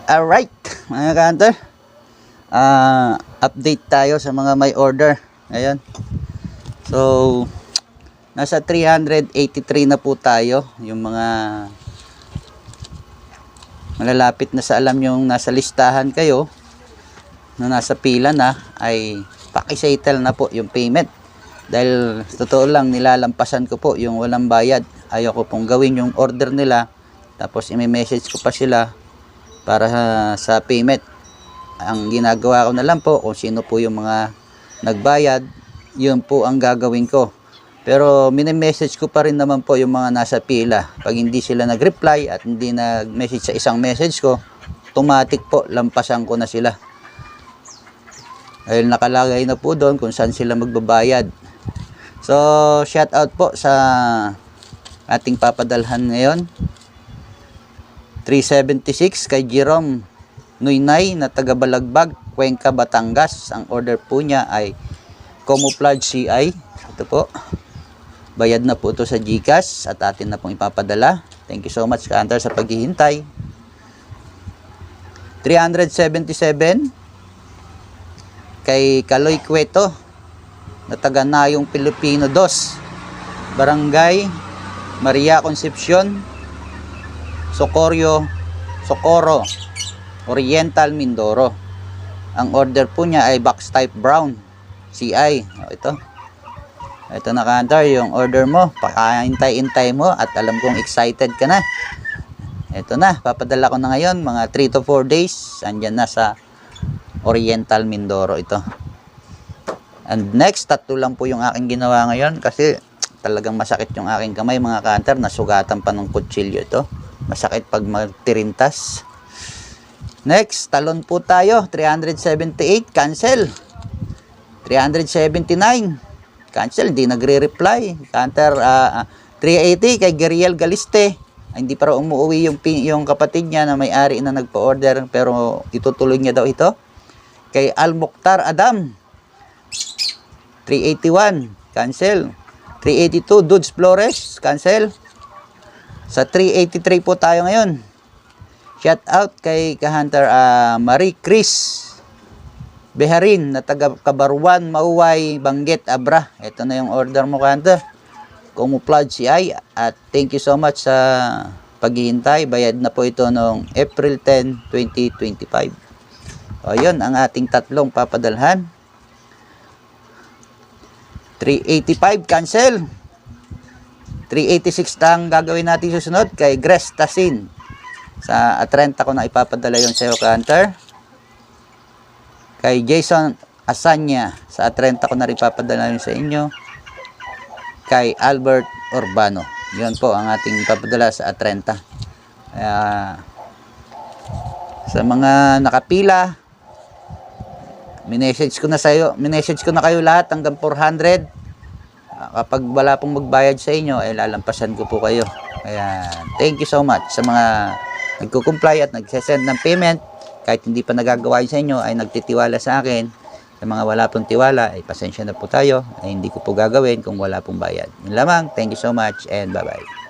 Alright, mga ka-hunter, update tayo sa mga may order ngayon. So, nasa 383 na po tayo. Yung mga malalapit na sa alam yung nasa listahan kayo, na nasa pila na, ay pakisettle na po yung payment. Dahil totoo lang, nilalampasan ko po yung walang bayad. Ayoko pong gawin yung order nila, tapos i-message ko pa sila para sa payment. Ang ginagawa ko na lang po, kung sino po yung mga nagbayad, yun po ang gagawin ko. Pero mini-message ko pa rin naman po yung mga nasa pila. Pag hindi sila nag-reply at hindi nag-message sa isang message ko, automatic po lampasan ko na sila. Dahil nakalagay na po doon kung saan sila magbabayad. So, shout out po sa ating papadalhan ngayon. 376 kay Jerome Nuynay na taga Balagbag, Cuenca, Batangas. Ang order po niya ay camouflage CI. Ito po. Bayad na po ito sa GCash at atin na pong ipapadala. Thank you so much, ka-hunter, sa paghihintay. 377 kay Kaloy Cueto na taga Nayong Pilipino 2, Barangay Maria Concepcion, Socorro, Oriental, Mindoro. Ang order po niya ay box type brown CI. Ito na, ka-hunter, yung order mo. Pakahintay-intay mo at alam kong excited ka na. Ito na, papadala ko na ngayon, mga 3 to 4 days. Andyan na sa Oriental, Mindoro ito. And next, tatlo lang po yung aking ginawa ngayon kasi talagang masakit yung aking kamay, mga ka-hunter. Nasugatan pa ng kutsilyo ito. Masakit pag magtirintas. Next, talon po tayo. 378, cancel. 379, cancel. Hindi nagre-reply. Ka-hunter, 380 kay Geriel Galiste. Hindi pa raw umuwi yung kapatid niya na may-ari na nagpa-order, pero itutuloy niya daw ito. Kay Al-Mukhtar Adam, 381, cancel. 382, Dudes Flores, cancel. Sa 383 po tayo ngayon. Shout out kay ka-hunter Marie Chris Beharin na taga Kabaruan, Mauway, Banggit, Abra. Ito na yung order mo, ka-hunter. Camouflage CI at thank you so much sa paghihintay. Bayad na po ito noong April 10, 2025. O yun, ang ating tatlong papadalhan. 385, cancel. 386 lang gagawin natin susunod kay Grace Tasin. Sa 30 ko na ipapadala yun sa iyo, ka-hunter. Kay Jason Asanya, sa 30 ko na rin ipapadala yun sa inyo. Kay Albert Urbano. Yun po ang ating ipapadala sa 30. Sa mga nakapila, minessage ko na kayo lahat hanggang 400. Kapag wala pong magbayad sa inyo, ay lalampasan ko po kayo. Kaya thank you so much sa mga nagko-comply at nagsesend ng payment. Kahit hindi pa nagagawa sa inyo, ay nagtitiwala sa akin. Sa mga wala pong tiwala, ay pasensya na po tayo. Ay hindi ko po gagawin kung wala pong bayad. Yun lamang. Thank you so much and bye-bye.